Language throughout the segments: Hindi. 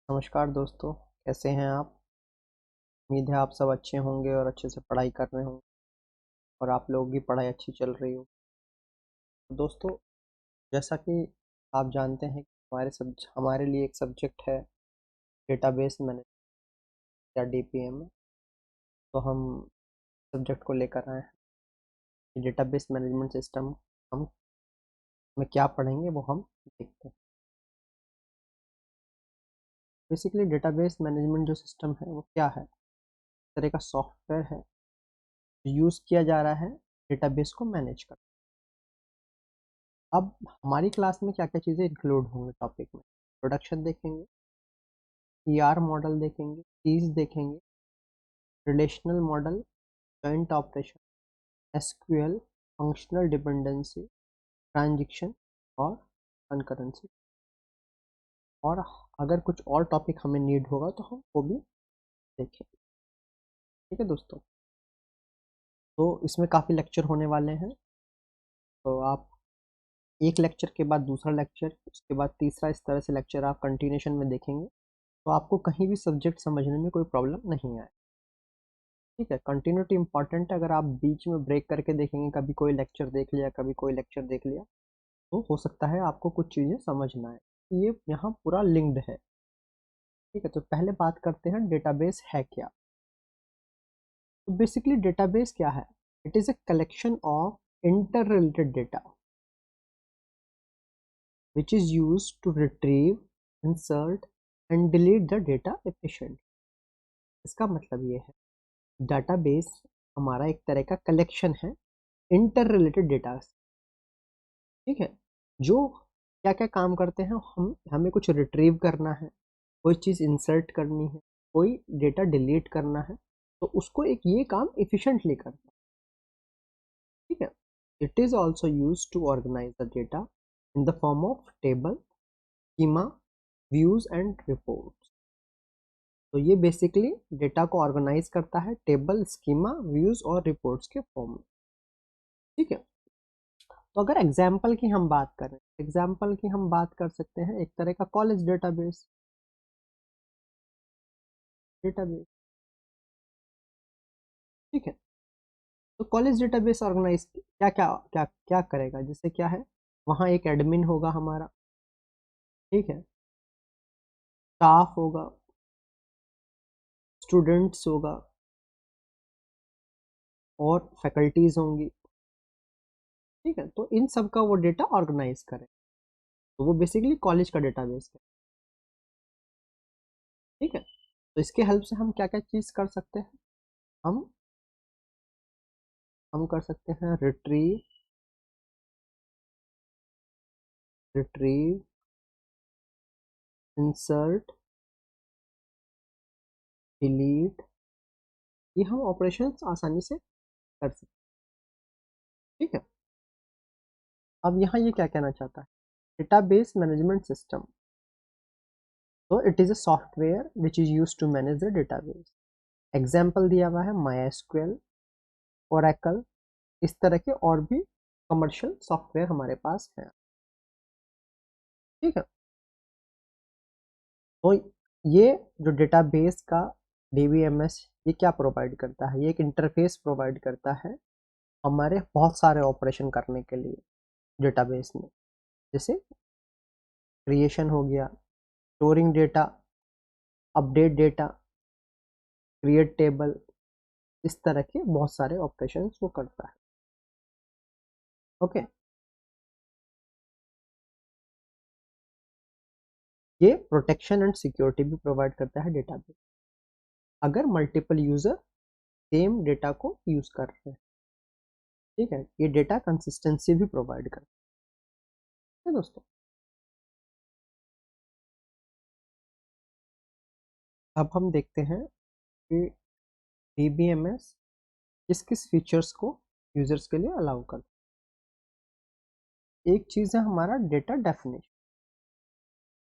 नमस्कार दोस्तों, कैसे हैं आप? उम्मीद है आप सब अच्छे होंगे और अच्छे से पढ़ाई कर रहे होंगे और आप लोगों की पढ़ाई अच्छी चल रही हो। तो दोस्तों, जैसा कि आप जानते हैं कि हमारे लिए एक सब्जेक्ट है डेटाबेस मैनेजमेंट या डीपीएम। तो हम सब्जेक्ट को लेकर आए हैं कि डेटाबेस मैनेजमेंट सिस्टम हम में क्या पढ़ेंगे वो हम देखते हैं। बेसिकली डेटाबेस मैनेजमेंट जो सिस्टम है वो क्या है? इस तरह का सॉफ्टवेयर है जो यूज़ किया जा रहा है डेटाबेस को मैनेज कर। अब हमारी क्लास में क्या क्या चीज़ें इंक्लूड होंगे टॉपिक में? प्रोडक्शन देखेंगे, ईआर मॉडल देखेंगे, कीज देखेंगे, relational model, joint operation, SQL, functional dependency, transition और कंकरेंसी। और अगर कुछ और टॉपिक हमें नीड होगा तो हम वो भी देखेंगे। ठीक है दोस्तों, तो इसमें काफ़ी लेक्चर होने वाले हैं। तो आप एक लेक्चर के बाद दूसरा लेक्चर, उसके बाद तीसरा, इस तरह से लेक्चर आप कंटिन्यूशन में देखेंगे तो आपको कहीं भी सब्जेक्ट समझने में कोई प्रॉब्लम नहीं आए। ठीक है, कंटिन्यूटी इंपॉर्टेंट है। अगर आप बीच में ब्रेक करके देखेंगे, कभी कोई लेक्चर देख लिया, कभी कोई लेक्चर देख लिया, तो हो सकता है आपको कुछ चीज़ें समझ ना आए। ये यहाँ पूरा लिंक्ड है। ठीक है, तो पहले बात करते हैं डेटाबेस है क्या। तो बेसिकली डेटाबेस क्या है? It is a collection of inter related data which is used to retrieve, insert and delete the data efficiently। इसका मतलब ये है, डेटाबेस हमारा एक तरह का कलेक्शन है इंटर रिलेटेड डेटा। ठीक है, जो क्या क्या काम करते हैं, हमें कुछ रिट्रीव करना है, कोई चीज़ इंसर्ट करनी है, कोई डेटा डिलीट करना है, तो उसको एक ये काम इफिशिएंटली करता है। ठीक है, it is also use to organize the data in the form of table, schema, views and reports. तो ये बेसिकली डेटा को ऑर्गेनाइज करता है टेबल, स्कीमा, व्यूज और रिपोर्ट्स के फॉर्म में। ठीक है, तो अगर एग्जाम्पल की हम बात करें, एग्जाम्पल की हम बात कर सकते हैं एक तरह का कॉलेज डेटाबेस। डेटाबेस ठीक है, तो कॉलेज डेटाबेस ऑर्गेनाइज क्या क्या क्या क्या करेगा? जैसे क्या है, वहाँ एक एडमिन होगा हमारा। ठीक है, स्टाफ होगा, स्टूडेंट्स होगा और फैकल्टीज होंगी। ठीक है, तो इन सब का वो डेटा ऑर्गेनाइज करे, तो वो बेसिकली कॉलेज का डेटाबेस है। ठीक है, तो इसके हेल्प से हम क्या क्या चीज़ कर सकते हैं? हम हम कर सकते हैं रिट्रीव, इंसर्ट, डिलीट, ये हम ऑपरेशंस आसानी से कर सकते हैं। ठीक है, अब यहाँ ये क्या कहना चाहता है, डेटाबेस मैनेजमेंट सिस्टम। तो it is a software which is use to manage the database. Example दिया हुआ है MySQL, ओरेकल, इस तरह के और भी कमर्शियल सॉफ्टवेयर हमारे पास है। ठीक है, तो ये जो डेटाबेस का DBMS, ये क्या प्रोवाइड करता है? ये एक इंटरफेस प्रोवाइड करता है हमारे बहुत सारे ऑपरेशन करने के लिए डेटाबेस में। जैसे क्रिएशन हो गया, storing data, update data, create table, इस तरह के बहुत सारे ऑपरेशंस वो करता है। ओके, ये प्रोटेक्शन एंड सिक्योरिटी भी प्रोवाइड करता है डेटाबेस, अगर मल्टीपल यूजर सेम डेटा को यूज कर रहे हैं। ठीक है, ये डेटा कंसिस्टेंसी भी प्रोवाइड करता है दोस्तों। अब हम देखते हैं कि DBMS किस किस फीचर्स को यूजर्स के लिए अलाउ करता है। एक चीज़ है हमारा डेटा डेफिनेशन।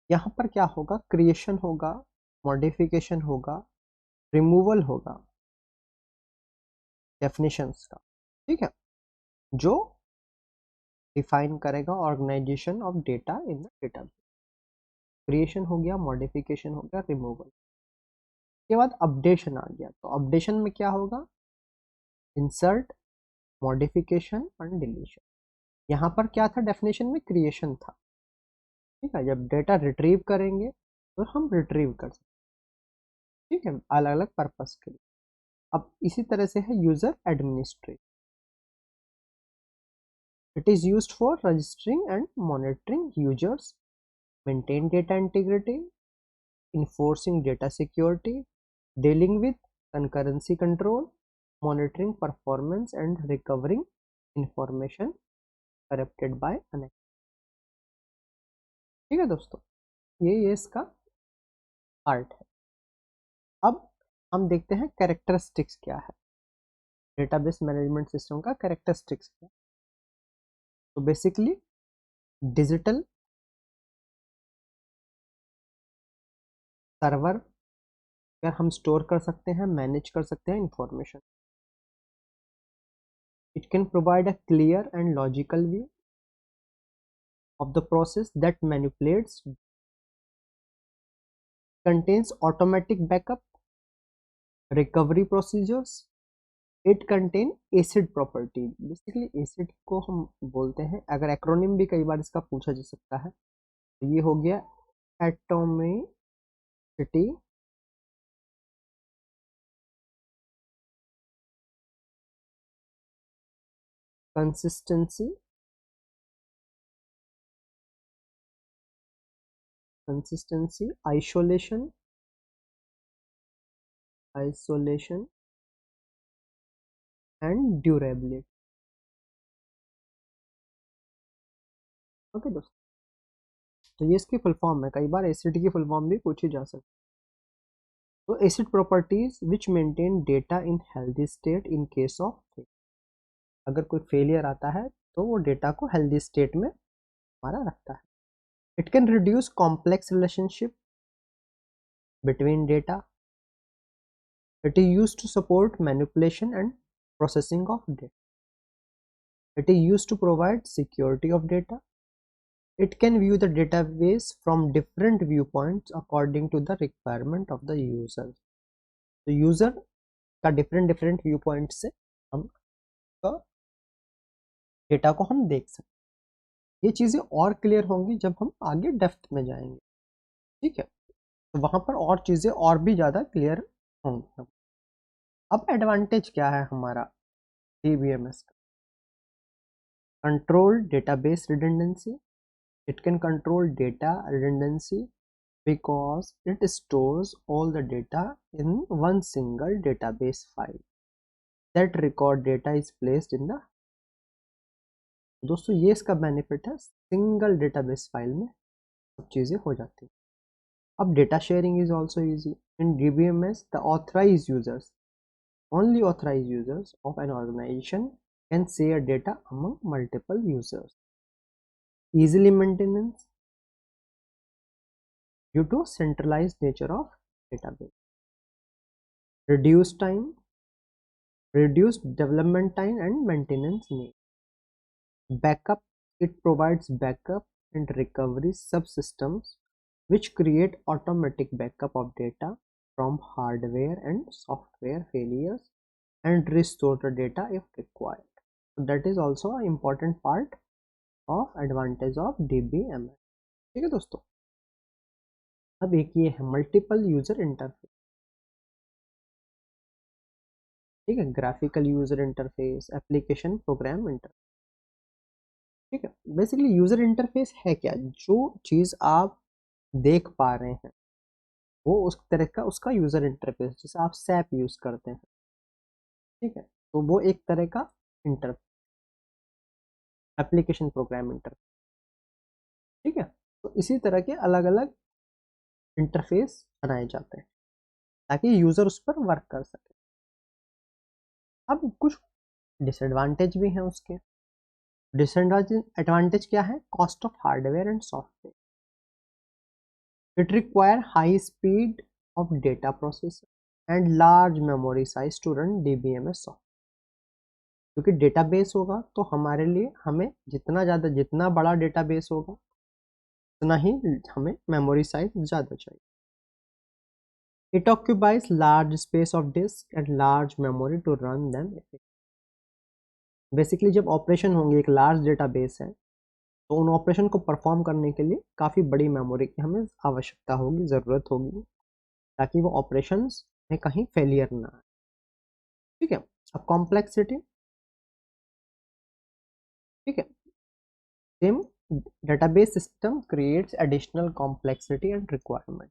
यहाँ पर क्या होगा, क्रिएशन होगा, मॉडिफिकेशन होगा, रिमूवल होगा डेफिनेशंस का। ठीक है, जो डिफाइन करेगा organization of data in the database. Creation हो गया, मॉडिफिकेशन हो गया, रिमूवल। उसके बाद अपडेशन आ गया। तो अपडेशन में क्या होगा, इंसर्ट, मॉडिफिकेशन एंड डिलीशन। यहाँ पर क्या था, डेफिनेशन में क्रिएशन था। ठीक है, जब डेटा रिट्रीव करेंगे तो हम रिट्रीव कर सकते हैं, ठीक है, अलग अलग पर्पस के लिए। अब इसी तरह से है user administrate. It is used for registering and monitoring users, maintain data integrity, enforcing data security, dealing with concurrency control, monitoring performance and recovering information corrupted by an। ठीक है दोस्तों, ये इसका पार्ट है। अब हम देखते हैं कैरेक्टरिस्टिक्स क्या है, डेटाबेस मैनेजमेंट सिस्टम का कैरेक्टरिस्टिक्स क्या है। तो बेसिकली डिजिटल सर्वर पर हम स्टोर कर सकते हैं, मैनेज कर सकते हैं information. It can provide a clear and logical view of the process that manipulates, contains automatic backup, recovery procedures, it contain acid property। Basically acid को हम बोलते हैं, अगर एक्रोनिम भी कई बार इसका पूछा जा सकता है, तो ये हो गया atomicity, consistency, isolation and durability. Okay दोस्तों, तो ये इसकी फुल फॉर्म है, कई बार एसिड की फुल फॉर्म भी पूछी जा सकती है। तो acid properties which maintain data in healthy state in case of, अगर कोई फेलियर आता है तो वो डेटा को हेल्दी स्टेट में हमारा रखता है। It can reduce complex relationship between data. It is use to support manipulation and processing of data. It is use to provide security of data. It can view the database from different view points according to the requirement of the user. तो यूजर का डिफरेंट डिफरेंट व्यू पॉइंट से हम डेटा को हम देख सकते हैं। ये चीज़ें और क्लियर होंगी जब हम आगे डेप्थ में जाएंगे, ठीक है, तो वहाँ पर और चीज़ें और भी ज़्यादा क्लियर होंगी। अब एडवांटेज क्या है हमारा डीबीएमएस का, control database redundancy. It can control data redundancy because it stores all the data in one single database file. That record data is placed in the, दोस्तों ये इसका बेनिफिट है, सिंगल डेटाबेस फाइल में सब चीज़ें हो जाती हैं। अब data sharing is also easy in DBMS. The authorize users, only authorized users of an organization can share data among multiple users. Easily maintenance due to centralized nature of database. Reduced time, reduced development time and maintenance need. Backup, it provides backup and recovery subsystems which create automatic backup of data from hardware and software failures and restore the data if required. So that is also an important part of advantage of DBMS। ठीक है दोस्तों, अब एक ये है मल्टीपल यूजर इंटरफेस। ठीक है, graphical user interface, application program interface. ठीक है, बेसिकली यूजर इंटरफेस है क्या, जो चीज आप देख पा रहे हैं वो उस तरह का उसका यूजर इंटरफेस, जैसे आप सैप यूज करते हैं, ठीक है, तो वो एक तरह का इंटर एप्लीकेशन प्रोग्राम इंटरफेस। ठीक है, तो इसी तरह के अलग अलग इंटरफेस बनाए जाते हैं ताकि यूजर उस पर वर्क कर सके। अब कुछ डिसएडवांटेज भी हैं उसके। डिसएडवांटेज क्या है, cost of hardware and software. It require high speed of data processor and large memory size to run DBMS software. क्योंकि डेटाबेस होगा तो हमारे लिए हमें जितना ज़्यादा जितना बड़ा डेटाबेस होगा उतना ही हमें मेमोरी साइज ज़्यादा चाहिए। It occupies large space of disk and large memory to run them. Basically जब ऑपरेशन होंगे, एक लार्ज डेटाबेस है, तो उन ऑपरेशन को परफॉर्म करने के लिए काफ़ी बड़ी मेमोरी की हमें आवश्यकता होगी, ज़रूरत होगी, ताकि वो ऑपरेशंस में कहीं फेलियर ना आए। ठीक है। अब कॉम्प्लेक्सिटी, ठीक है, same database system creates additional complexity and requirement.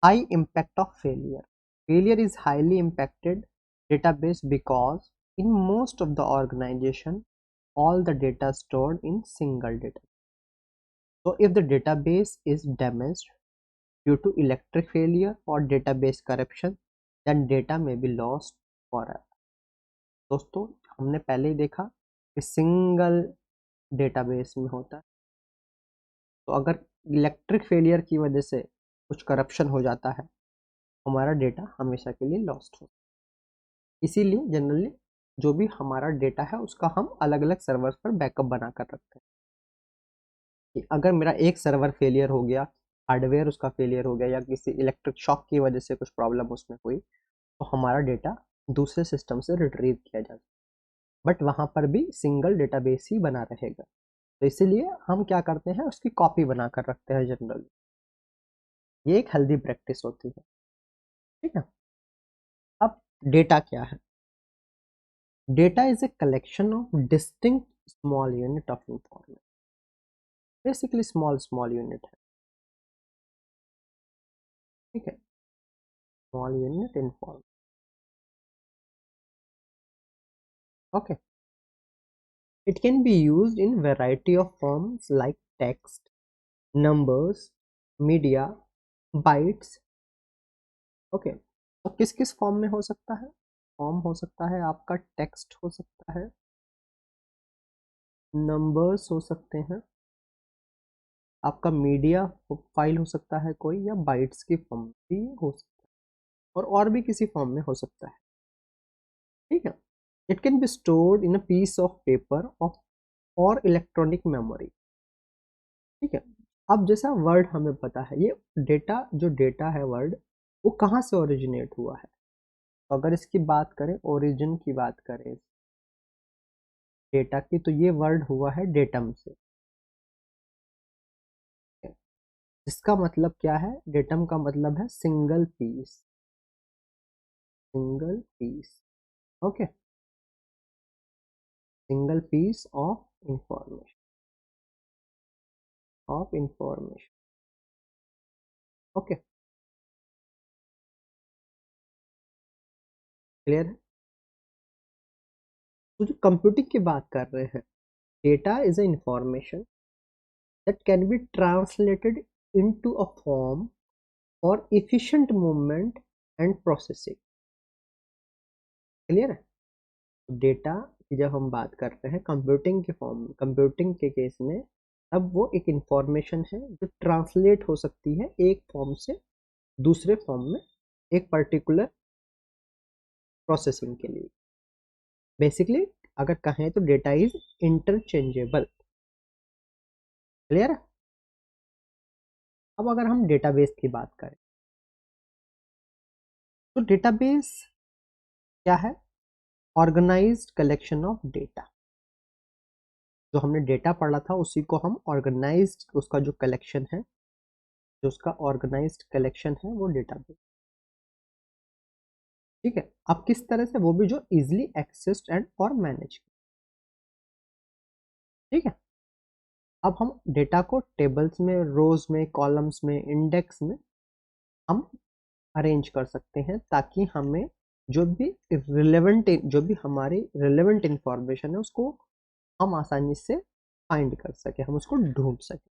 High impact of failure. Failure is highly impacted database because in most of the organization, all the data stored in single data. So if the database is damaged due to electric failure or database corruption, then data may be lost forever. दोस्तों, हमने पहले ही देखा कि सिंगल डेटाबेस में होता है, तो अगर इलेक्ट्रिक फेलियर की वजह से कुछ करप्शन हो जाता है, हमारा डेटा हमेशा के लिए लॉस्ट हो। इसीलिए जनरली जो भी हमारा डेटा है उसका हम अलग अलग सर्वर पर बैकअप बना कर रखते हैं कि अगर मेरा एक सर्वर फेलियर हो गया, हार्डवेयर उसका फेलियर हो गया या किसी इलेक्ट्रिक शॉक की वजह से कुछ प्रॉब्लम उसमें हुई, तो हमारा डेटा दूसरे सिस्टम से रिट्रीव किया जाता है, बट वहाँ पर भी सिंगल डेटाबेस ही बना रहेगा। तो इसीलिए हम क्या करते हैं, उसकी कॉपी बना कर रखते हैं जनरली। ये एक हेल्दी प्रैक्टिस होती है। ठीक है। अब डेटा क्या है? Data is a collection of distinct small unit of information. Basically small small unit है। ठीक है, small unit information. Okay, it can be used in variety of forms like text, numbers, media, bytes. Okay, तो किस किस फॉर्म में हो सकता है? फॉर्म हो सकता है आपका टेक्स्ट हो सकता है, नंबर्स हो सकते हैं, आपका मीडिया फाइल हो सकता है कोई, या बाइट्स की फॉर्म भी हो सकता है, और भी किसी फॉर्म में हो सकता है। ठीक है। It can be stored in a piece of paper of और इलेक्ट्रॉनिक मेमोरी। ठीक है। अब जैसा वर्ड हमें पता है, ये डेटा, जो डेटा है वर्ड, वो कहाँ से ओरिजिनेट हुआ है? तो अगर इसकी बात करें, ओरिजिन की बात करें डेटा की, तो ये वर्ड हुआ है डेटम से। इसका मतलब क्या है? डेटम का मतलब है single piece, single piece. Okay, single piece of information, of information. Okay, clear है? तो जो कंप्यूटिंग की बात कर रहे हैं, data is a information that can be translated into a form for efficient movement and processing। Clear है? डेटा की जब हम बात करते हैं कंप्यूटिंग के फॉर्म में, कंप्यूटिंग के केस में, अब वो एक इंफॉर्मेशन है जो ट्रांसलेट हो सकती है एक फॉर्म से दूसरे फॉर्म में, एक पर्टिकुलर प्रोसेसिंग के लिए। बेसिकली अगर कहें तो डेटा इज इंटरचेंजेबल। क्लियर है? अब अगर हम डेटाबेस की बात करें, तो डेटाबेस क्या है? Organized collection of data. जो हमने डेटा पढ़ा था उसी को हम ऑर्गेनाइज्ड, उसका जो कलेक्शन है, जो उसका ऑर्गेनाइज्ड कलेक्शन है, वो डेटाबेस। ठीक है। अब किस तरह से? वो भी जो इजिली एक्सेस्ड एंड और मैनेज। ठीक है। अब हम डेटा को टेबल्स में, रोज में, कॉलम्स में, इंडेक्स में हम अरेंज कर सकते हैं, ताकि हमें जो भी रिलेवेंट, जो भी हमारी रिलेवेंट इंफॉर्मेशन है उसको हम आसानी से फाइंड कर सके, हम उसको ढूंढ सके।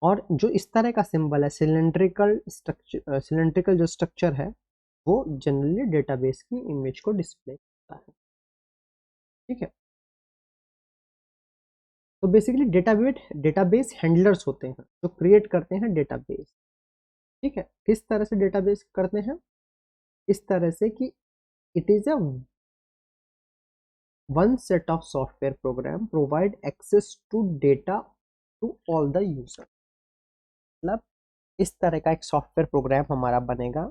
और जो इस तरह का सिंबल है, सिलेंड्रिकल स्ट्रक्चर, सिलेंड्रिकल जो स्ट्रक्चर है, वो जनरली डेटाबेस की इमेज को डिस्प्ले करता है। ठीक है। तो बेसिकली डेटाबेस हैंडलर्स होते हैं जो क्रिएट करते हैं डेटाबेस। ठीक है। किस तरह से डेटाबेस करते हैं? इस तरह से कि it is a one set of software program provide access to data to all the user. मतलब इस तरह का एक सॉफ्टवेयर प्रोग्राम हमारा बनेगा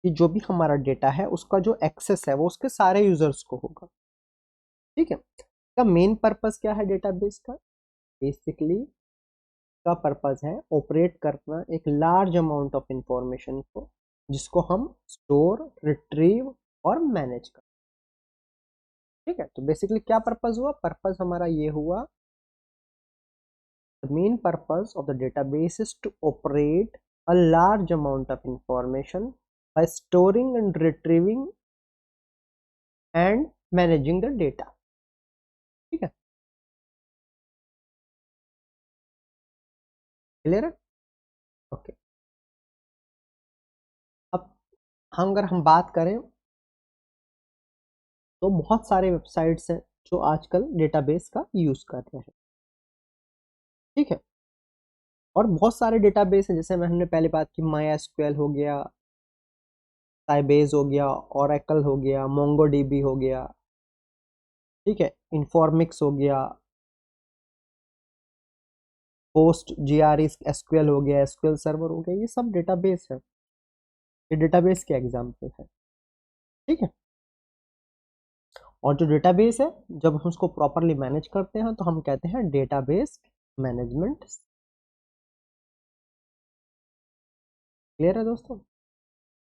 कि जो भी हमारा डेटा है उसका जो एक्सेस है वो उसके सारे यूजर्स को होगा। ठीक है, इसका मेन पर्पस क्या है डेटाबेस का? बेसिकली का पर्पस है ऑपरेट करना एक लार्ज अमाउंट ऑफ इंफॉर्मेशन को, जिसको हम स्टोर, रिट्रीव और मैनेज कर। ठीक है, तो बेसिकली क्या पर्पस हुआ? पर्पस हमारा ये हुआ, the main purpose of the database is to operate a large amount of information by storing and retrieving and managing the data। ठीक है, क्लियर है? ओके, अब अगर हम बात करें तो बहुत सारे वेबसाइट्स हैं जो आजकल डेटाबेस का यूज कर रहे हैं। ठीक है, और बहुत सारे डेटाबेस हैं, जैसे हमने पहले बात की माई एसक्यूएल हो गया, साइबेस हो गया, ओरेकल हो गया, मोंगोडीबी हो गया। ठीक है, इन्फॉर्मिक्स हो गया, पोस्ट जीआरई एसक्यूएल हो गया, एसक्यूएल सर्वर हो गया, ये सब डेटाबेस है, ये डेटाबेस के एग्जाम्पल है। ठीक है, और जो डेटाबेस है जब हम उसको प्रॉपरली मैनेज करते हैं तो हम कहते हैं डेटाबेस मैनेजमेंट। क्लियर है दोस्तों?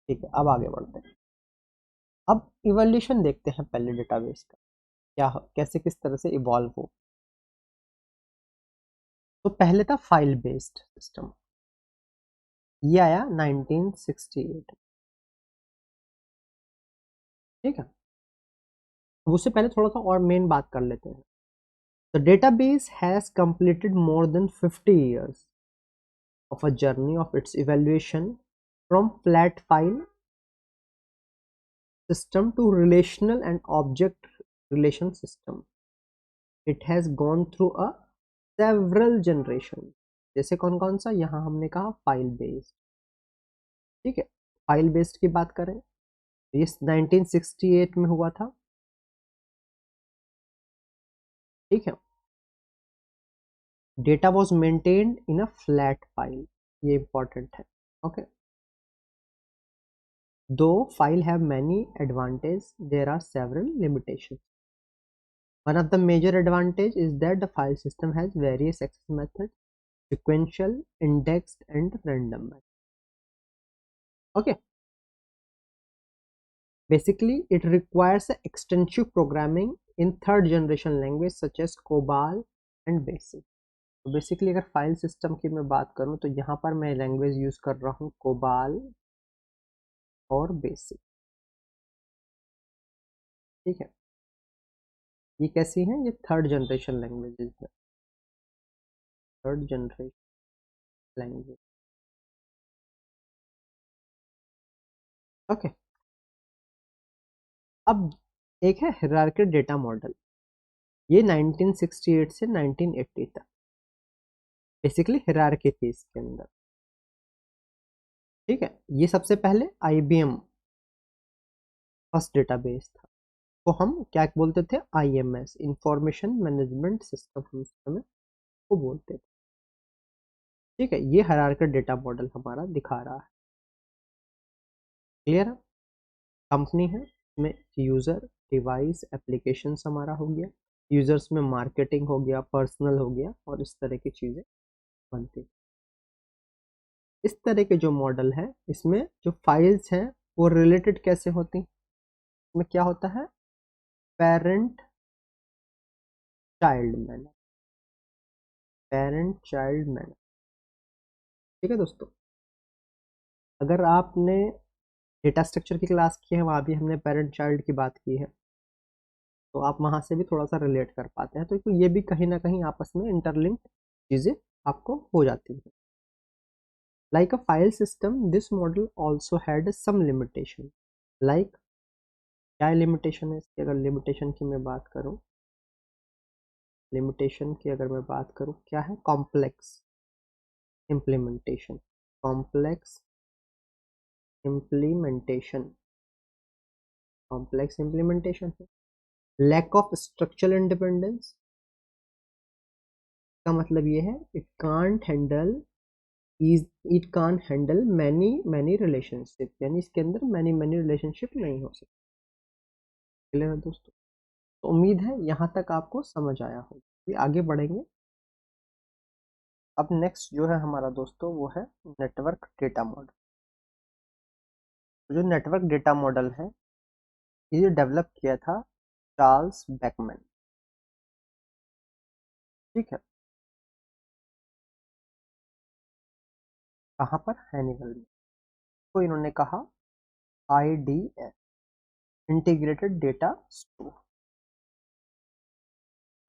ठीक है, अब आगे बढ़ते हैं। अब इवोल्यूशन देखते हैं पहले डेटाबेस का, क्या कैसे किस तरह से इवॉल्व हो। तो पहले था फाइल बेस्ड सिस्टम, ये आया 1968। ठीक है, अब उससे पहले थोड़ा सा और मेन बात कर लेते हैं। The database has completed more than 50 years of a journey of its evaluation from flat file system to relational and object relation system. It has gone through a several generation। जैसे कौन कौन सा? यहाँ हमने कहा फाइल बेस्ड। ठीक है, फाइल बेस्ड की बात करें, ये 1968 में हुआ था। ठीक है, data was maintained in a flat file, ये इंपॉर्टेंट है। Okay, though file have many advantage, there are several limitations. One of the major advantage is that the file system has various access methods: sequential, indexed, and random method. Okay. Basically, it requires extensive programming in third generation language such as COBOL and BASIC. तो बेसिकली अगर फाइल सिस्टम की मैं बात करूं तो यहाँ पर मैं लैंग्वेज यूज कर रहा हूँ COBOL और बेसिक। ठीक है, ये कैसी हैं? ये थर्ड जनरेशन लैंग्वेजेस है, थर्ड जनरेशन लैंग्वेज। ओके, अब एक है हायरार्की डेटा मॉडल, ये 1968 से 1980 तक बेसिकली हायरार्की थी इसके अंदर। ठीक है, ये सबसे पहले IBM फर्स्ट डेटाबेस था, तो हम क्या बोलते थे? IMS, इंफॉर्मेशन मैनेजमेंट सिस्टम हम उस समय को बोलते थे। ठीक है, ये हायरार्की डेटा मॉडल हमारा दिखा रहा है। क्लियर है? कंपनी है, इसमें यूजर, डिवाइस, एप्लीकेशन हमारा हो गया, यूजर्स में मार्केटिंग हो गया, पर्सनल हो गया, और इस तरह की चीजें बनती। इस तरह के जो मॉडल है इसमें जो फाइल्स हैं वो रिलेटेड कैसे होती? इसमें क्या होता है? Parent child manner, parent child manner. ठीक है दोस्तों, अगर आपने डेटा स्ट्रक्चर की क्लास की है, वहाँ भी हमने पेरेंट चाइल्ड की बात की है, तो आप वहाँ से भी थोड़ा सा रिलेट कर पाते हैं, तो ये भी कहीं ना कहीं आपस में इंटरलिंक्ड चीज़ें आपको हो जाती हैं। Like a file system, this model also had some limitation. Like क्या लिमिटेशन है इसकी? अगर लिमिटेशन की मैं बात करूँ, लिमिटेशन की अगर मैं बात करूँ, क्या है? Complex implementation, complex implementation, complex implementation है। लैक ऑफ स्ट्रक्चरल इंडिपेंडेंस, का मतलब ये है it can't handle many many relationship, यानी इसके अंदर मैनी मैनी रिलेशनशिप नहीं हो सकते। क्लियर है दोस्तों? तो उम्मीद है यहाँ तक आपको समझ आया होगा। अभी आगे बढ़ेंगे। अब नेक्स्ट जो है हमारा दोस्तों वो है नेटवर्क डेटा मॉडल। जो नेटवर्क डेटा मॉडल है ये डेवलप किया था चार्ल्स बेकमैन। ठीक है, कहाँ पर? हैनिवल में। तो इन्होंने कहा IDS, इंटीग्रेटेड डेटा स्टोर।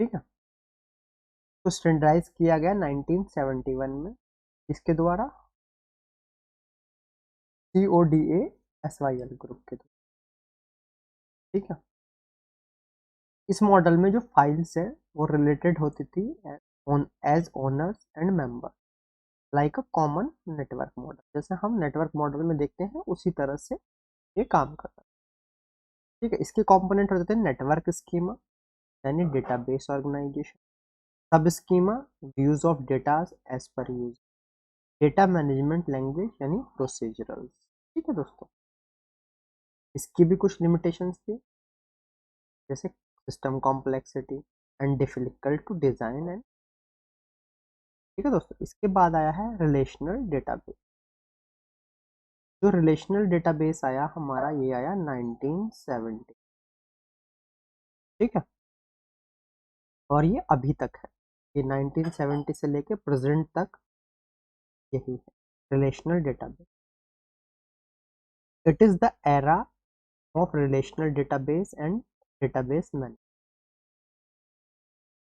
ठीक है, तो स्टैंडर्डाइज किया गया 1971 में, इसके द्वारा CODA ग्रुप के द्वारा। ठीक है, इस मॉडल में जो फाइल्स है वो रिलेटेड होती थी as owners and member, like a common network model. जैसे हम नेटवर्क मॉडल में देखते हैं उसी तरह से ये काम करता है। ठीक है, इसके कंपोनेंट होते थे नेटवर्क स्कीमा यानी database organization, sub schema views of data as per use, data management language यानी प्रोसीजरल्स। ठीक है दोस्तों, इसकी भी कुछ लिमिटेशंस थी, जैसे system complexity and difficult to design and. ठीक है दोस्तों, इसके बाद आया है रिलेशनल डेटाबेस। जो रिलेशनल डेटाबेस आया हमारा ये आया 1970। ठीक है, और ये अभी तक है, ये 1970 से लेके प्रेजेंट तक यही है relational database. It is the era of relational database and database management.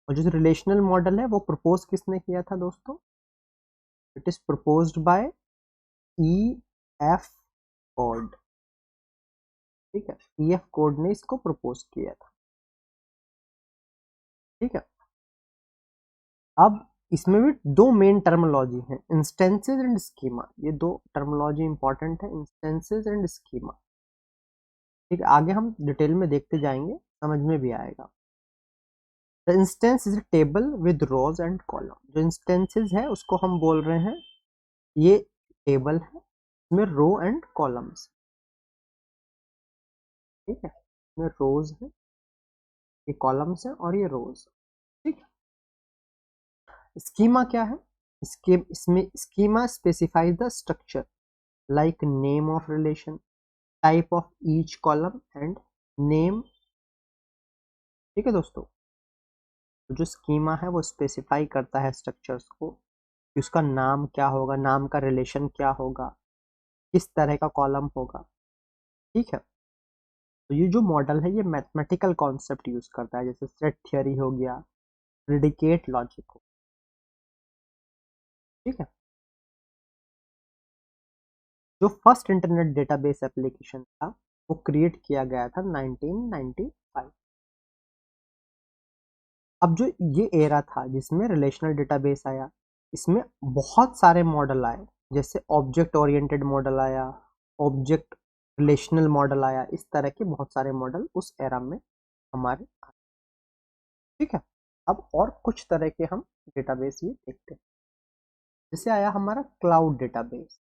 और जो रिलेशनल मॉडल है वो प्रपोज किसने किया था दोस्तों? It is proposed by EF code. ठीक है, EF कोड ने इसको प्रपोज किया था। ठीक है, अब इसमें भी दो मेन टर्मिनोलॉजी हैं, इंस्टेंसेस एंड स्कीमा। ये दो टर्मिनोलॉजी इंपॉर्टेंट है, इंस्टेंसेस एंड स्कीमा। ठीक है, आगे हम डिटेल में देखते जाएंगे, समझ में भी आएगा। The instance is a table with rows and column. जो इंस्टेंसेस है उसको हम बोल रहे हैं ये टेबल है, इसमें रो एंड कॉलम्स। ठीक है, इसमें रोज है, ये कॉलम्स है और ये रोज। ठीक है, स्कीमा क्या है? इसमें schema specifies the structure like name of relation, type of each column and name. ठीक है दोस्तों, तो जो स्कीमा है वो स्पेसिफाई करता है स्ट्रक्चर्स को कि उसका नाम क्या होगा, नाम का रिलेशन क्या होगा, किस तरह का कॉलम होगा। ठीक है, तो ये जो मॉडल है ये मैथमेटिकल कॉन्सेप्ट यूज करता है, जैसे सेट थ्योरी हो गया, प्रिडिकेट लॉजिक हो। ठीक है, जो फर्स्ट इंटरनेट डेटाबेस एप्लीकेशन था वो क्रिएट किया गया था 1995। अब जो ये एरा था जिसमें रिलेशनल डेटाबेस आया, इसमें बहुत सारे मॉडल आए, जैसे ऑब्जेक्ट ओरिएंटेड मॉडल आया, ऑब्जेक्ट रिलेशनल मॉडल आया, इस तरह के बहुत सारे मॉडल उस एरा में हमारे आए। ठीक है, अब और कुछ तरह के हम डेटाबेस भी देखते हैं, जैसे आया हमारा क्लाउड डेटाबेस।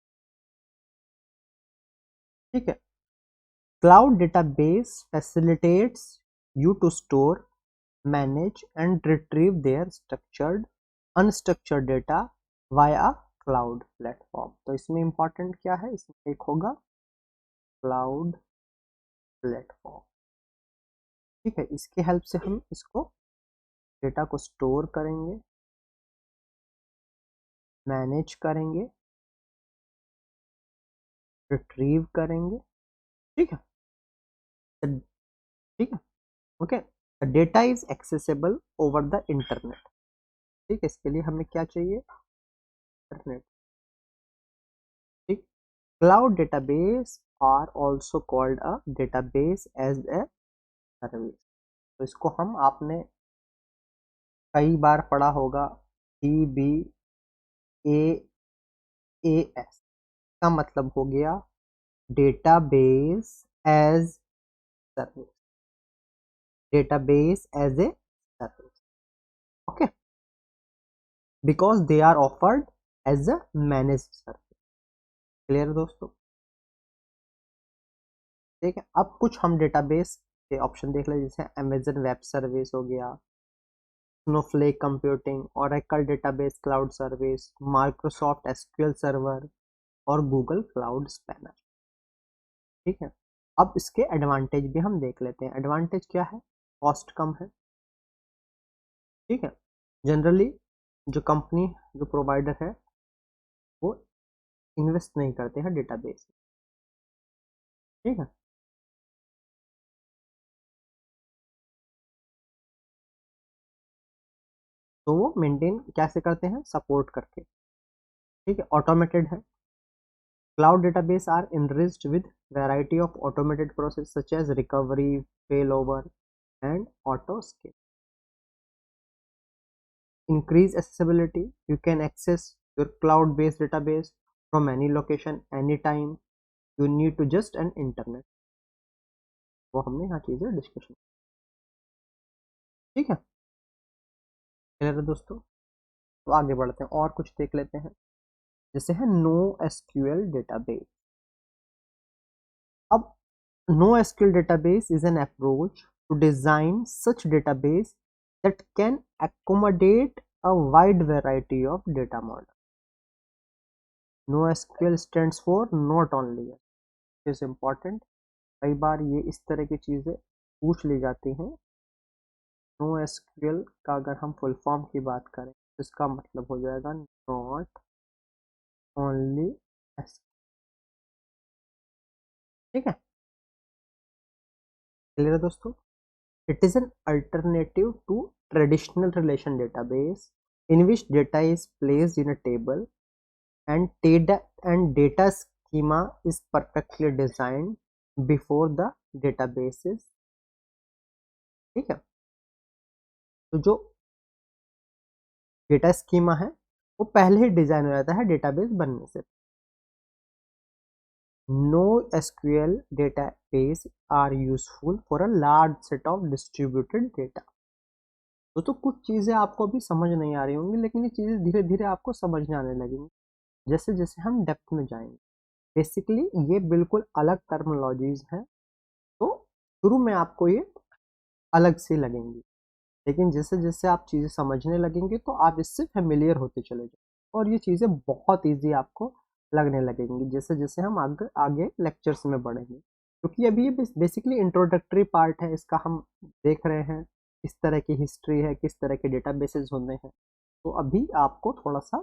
ठीक है, cloud database facilitates you to store, manage and retrieve their structured unstructured data via cloud platform. तो इसमें इंपॉर्टेंट क्या है, इसमें एक होगा क्लाउड प्लेटफॉर्म। ठीक है, इसके हेल्प से हम इसको डेटा को स्टोर करेंगे, मैनेज करेंगे, रिट्रीव करेंगे। ठीक है, ठीक है, okay. Data is accessible over the internet. ठीक है, इसके लिए हमें क्या चाहिए? इंटरनेट। ठीक, cloud database are also called a database as a service. तो इसको हम आपने कई बार पढ़ा होगा, DBAS का मतलब हो गया database as service, database as a service. Okay, because they are offered as a manage service. Clear दोस्तों? ठीक है, अब कुछ हम डेटाबेस के ऑप्शन देख लें, जैसे अमेजन वेब सर्विस हो गया, Snowflake computing, Oracle database cloud service, Microsoft SQL server और गूगल क्लाउड स्पैनर। ठीक है, अब इसके एडवांटेज भी हम देख लेते हैं। एडवांटेज क्या है? कॉस्ट कम है। ठीक है, जनरली जो कंपनी, जो प्रोवाइडर है, वो इन्वेस्ट नहीं करते हैं डेटाबेस। ठीक है, तो वो मेंटेन कैसे करते हैं? सपोर्ट करके। ठीक है, ऑटोमेटेड है। Cloud database are enriched with variety of automated process such as recovery, failover and auto scale. Increase accessibility, you can access your cloud based database from any location anytime, you need to just an internet। वो हमने यहाँ चीजें डिस्कशन। ठीक है, क्लियर है दोस्तों? तो आगे बढ़ते हैं और कुछ देख लेते हैं, जैसे है नो एसक्यूएल डेटाबेस। अब no SQL database is an approach to design such database that can accommodate a wide variety of data model. NoSQL stands for not only, it is important। कई बार ये इस तरह की चीज़ें पूछ ली जाती हैं। NoSQL का अगर हम फुल फॉर्म की बात करें तो इसका मतलब हो जाएगा नॉट ओनली एस। ठीक है, क्लियर है दोस्तों? It is an alternative to traditional relation database in which data is placed in a table and data schema is perfectly designed before the databases। ठीक है, तो जो डेटा स्कीमा है वो पहले ही डिजाइन हो जाता है डेटाबेस बनने से। No SQL database are useful for a large set of distributed data. तो कुछ चीज़ें आपको अभी समझ नहीं आ रही होंगी, लेकिन ये चीज़ें धीरे धीरे आपको समझने आने लगेंगी जैसे जैसे हम डेप्थ में जाएंगे। बेसिकली ये बिल्कुल अलग टर्मिनोलॉजीज हैं, तो शुरू में आपको ये अलग सी लगेंगी, लेकिन जैसे जैसे आप चीज़ें समझने लगेंगे तो आप इससे फेमिलियर होते चले जाओ और ये चीज़ें बहुत इजी आपको लगने लगेंगी जैसे जैसे हम आगे आगे लेक्चर्स में बढ़ेंगे, क्योंकि अभी ये बेसिकली इंट्रोडक्टरी पार्ट है इसका। हम देख रहे हैं किस तरह की हिस्ट्री है, किस तरह के डेटाबेसेस होते हैं, तो अभी आपको थोड़ा सा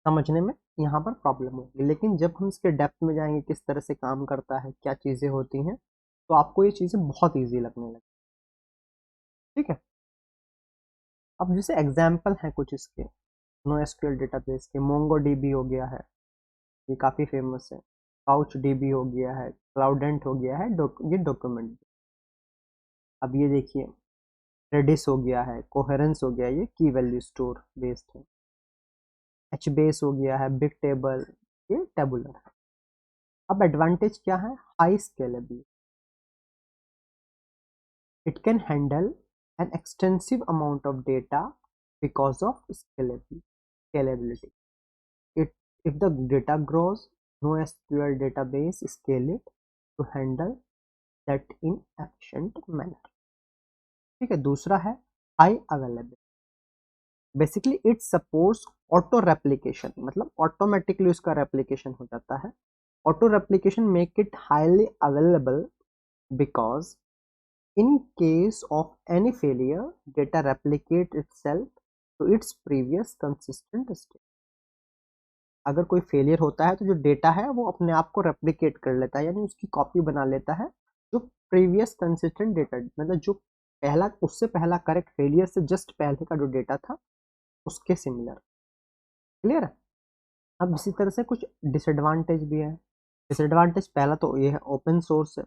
समझने में यहाँ पर प्रॉब्लम होगी, लेकिन जब हम इसके डेप्थ में जाएंगे, किस तरह से काम करता है, क्या चीज़ें होती हैं, तो आपको ये चीज़ें बहुत ईजी लगने लगेगी। ठीक है, अब जैसे एग्जाम्पल हैं कुछ इसके नो एसक्यूएल डेटाबेस के, मोंगो डीबी हो गया है, ये काफ़ी फेमस है, काउच डीबी हो गया है, क्लाउडेंट हो गया है, ये डॉक्यूमेंट। अब ये देखिए रेडिस हो गया है, कोहेरेंस हो गया, ये की वैल्यू स्टोर बेस्ड है, एच बेस हो गया है, बिग टेबल, ये टेबुलर है। अब एडवांटेज क्या है? High scalability, it can handle an extensive amount of data because of scalability। If the data grows, NoSQL database scale it to handle that in efficient manner। ठीक है, दूसरा है high availability. Basically it supports auto replication, मतलब ऑटोमेटिकली उसका रेप्लिकेशन हो जाता है। Auto replication make it highly available because in case of any failure, data replicate itself to its previous consistent state। अगर कोई फेलियर होता है तो जो डेटा है वो अपने आप को रेप्लिकेट कर लेता है, यानी उसकी कॉपी बना लेता है जो प्रीवियस कंसिस्टेंट डेटा, मतलब जो पहला, उससे पहला करेक्ट फेलियर से जस्ट पहले का जो डेटा था उसके सिमिलर। क्लियर है? अब इसी तरह से कुछ डिसएडवांटेज भी है। डिसएडवांटेज पहला तो ये है ओपन सोर्स है,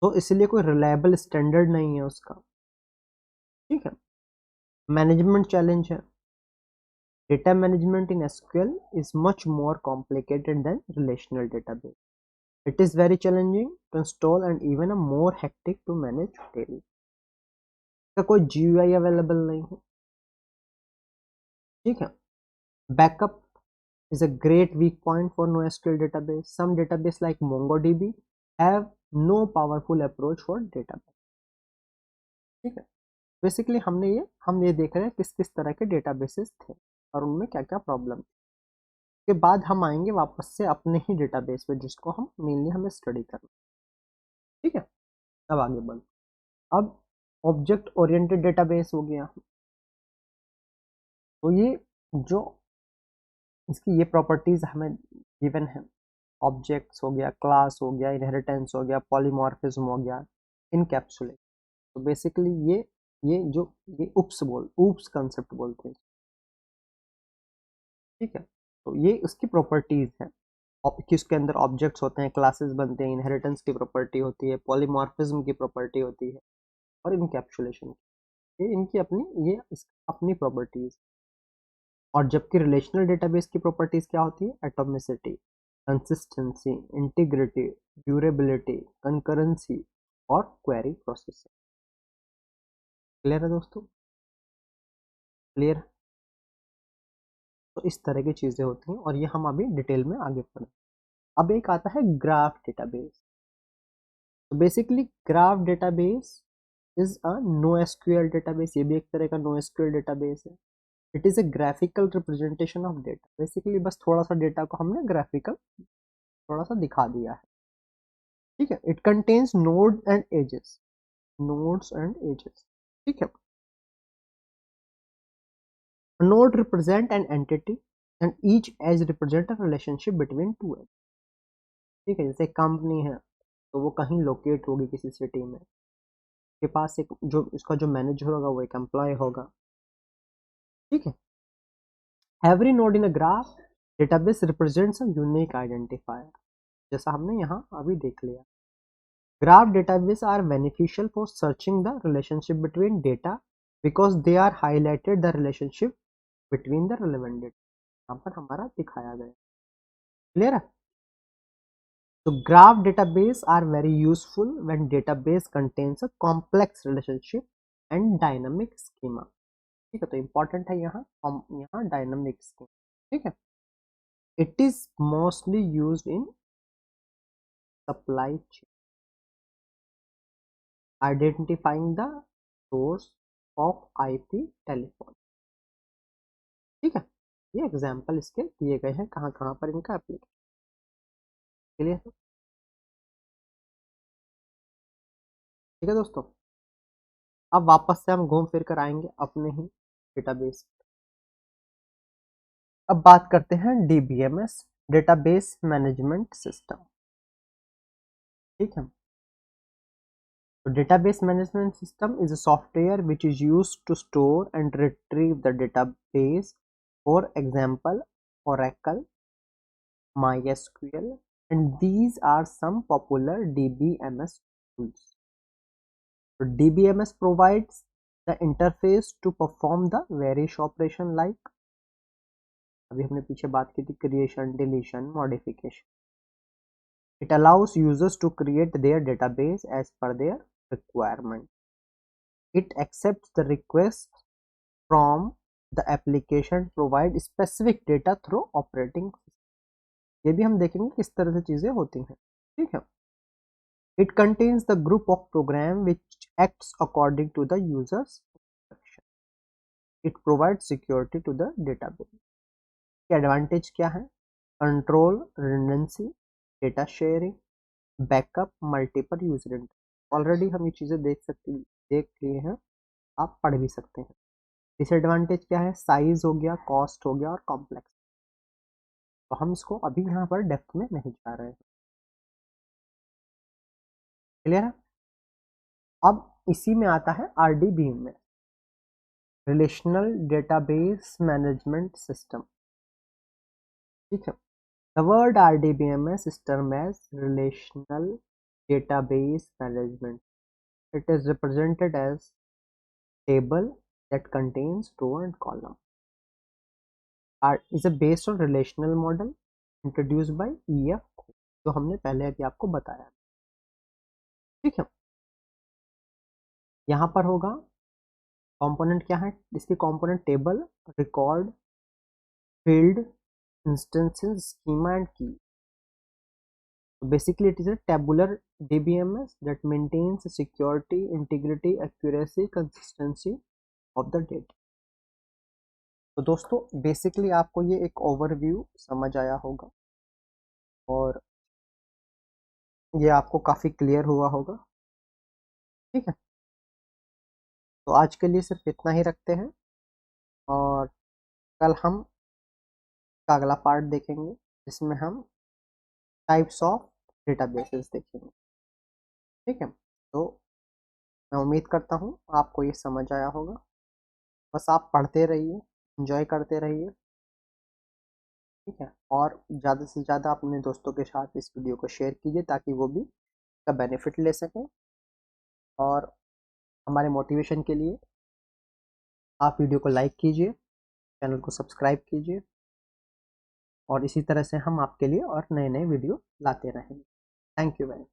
तो इसलिए कोई रिलायबल स्टैंडर्ड नहीं है उसका। ठीक है, मैनेजमेंट चैलेंज है। Data management in SQL is much more complicated than relational database। It is very challenging to install and even a more hectic to manage daily। इसका कोई GUI अवेलेबल नहीं है, ठीक है। Backup is a great weak point for NoSQL database. Some database like MongoDB have no powerful approach for database. ठीक है। बेसिकली हम ये देख रहे हैं किस किस तरह के डेटाबेसेस थे और उनमें क्या क्या प्रॉब्लम थी। के बाद हम आएंगे वापस से अपने ही डेटाबेस पे जिसको हम मेनली हमें स्टडी करना। ठीक है। अब आगे बढ़, अब ऑब्जेक्ट ओरिएंटेड डेटाबेस हो गया। तो ये जो इसकी ये प्रॉपर्टीज हमें गिवन है, ऑब्जेक्ट्स हो गया, क्लास हो गया, इनहेरिटेंस हो गया, पॉलीमॉर्फिज्म हो गया, इनकैप्सुलेट। तो बेसिकली ये ऊप्स कंसेप्ट बोलते हैं। ठीक है। तो ये उसकी प्रॉपर्टीज है कि उसके अंदर ऑब्जेक्ट्स होते हैं, क्लासेस बनते हैं, इनहेरिटेंस की प्रॉपर्टी होती है, पॉलीमॉर्फिज्म की प्रॉपर्टी होती है और इनकैप्सुलेशन की। ये इनकी अपनी प्रॉपर्टीज। और जबकि रिलेशनल डेटाबेस की प्रॉपर्टीज क्या होती है? Atomicity, consistency, integrity, durability, concurrency और क्वेरी प्रोसेसिंग। क्लियर है दोस्तों? क्लियर? तो इस तरह की चीजें होती हैं और ये हम अभी डिटेल में आगे पढ़ें। अब एक आता है ग्राफ डेटाबेस। तो basically graph database is a NoSQL database. ये भी एक तरह का NoSQL डेटाबेस है। It is a graphical representation of data. Basically बस थोड़ा सा डेटा को हमने ग्राफिकल थोड़ा सा दिखा दिया है। ठीक है। It contains node and edges, nodes and edges. ठीक है। Node represent an entity and each edge represent a relationship between two edge. ठीक है। जैसे कंपनी है तो वो कहीं लोकेट होगी किसी सिटी में, के पास एक जो इसका जो मैनेजर होगा वो एक एम्प्लॉय होगा। ठीक है। Every node in a graph database represents a unique identifier, जैसा हमने यहाँ अभी देख लिया। Graph database are beneficial for searching the relationship between data because they are highlighted the relationship between the relevant data. यहाँ पर हमारा दिखाया गया। क्लियर है? तो graph database are very useful when database contains a complex relationship and dynamic schema. ठीक है। तो important है यहाँ dynamic schema। ठीक है। It is mostly used in supply chain, identifying the source of IP telephone। ठीक है। ये एग्जाम्पल इसके दिए गए हैं कहाँ कहाँ पर इनका एप्लीकेशन। क्लियर है? ठीक है दोस्तों। अब वापस से हम घूम फिर कर आएंगे अपने ही डेटाबेस। अब बात करते हैं DBMS, डेटाबेस मैनेजमेंट सिस्टम। ठीक है। तो database management system is a software which is used to store and retrieve the database, for example Oracle, MySQL, and these are some popular DBMS tools. So DBMS provides the interface to perform the various operation like, अभी हमने पीछे बात की थी, creation, deletion, modification. It allows users to create their database as per their requirement. It accepts the request from the application, provide specific data through operating system. ये भी हम देखेंगे किस तरह से चीजें होती हैं। ठीक है। It contains the group of program which acts according to the user's instruction. It provides security to the database. के एडवांटेज क्या है? Control, redundancy, data sharing, backup, multiple user interface. Already हम ये चीज़ें देख लिए हैं, आप पढ़ भी सकते हैं। डिसएडवांटेज क्या है? साइज हो गया, कॉस्ट हो गया और कॉम्प्लेक्स। तो हम इसको अभी यहाँ पर डेप्थ में नहीं जा रहे हैं। क्लियर है? अब इसी में आता है RDBMS, relational database management system. ठीक है। The word RDBMS is termed as relational database management. It is represented as table that contains row and column. Is a based on relational model introduced by EF, जो हमने पहले अभी आपको बताया। ठीक है। यहाँ पर होगा कंपोनेंट क्या है? इसके component table, record, field, instances, schema and key. So basically it is a tabular DBMS that maintains security, integrity, accuracy, consistency of the data. तो दोस्तों बेसिकली आपको ये एक ओवरव्यू समझ आया होगा और ये आपको काफ़ी क्लियर हुआ होगा। ठीक है, तो आज के लिए सिर्फ इतना ही रखते हैं और कल हम का अगला पार्ट देखेंगे जिसमें हम टाइप्स ऑफ डेटाबेसेस देखेंगे। ठीक है, तो मैं उम्मीद करता हूँ आपको ये समझ आया होगा। बस आप पढ़ते रहिए, एंजॉय करते रहिए। ठीक है, और ज़्यादा से ज़्यादा अपने दोस्तों के साथ इस वीडियो को शेयर कीजिए ताकि वो भी इसका बेनिफिट ले सकें। और हमारे मोटिवेशन के लिए आप वीडियो को लाइक कीजिए, चैनल को सब्सक्राइब कीजिए और इसी तरह से हम आपके लिए और नए नए वीडियो लाते रहेंगे। Thank you very much.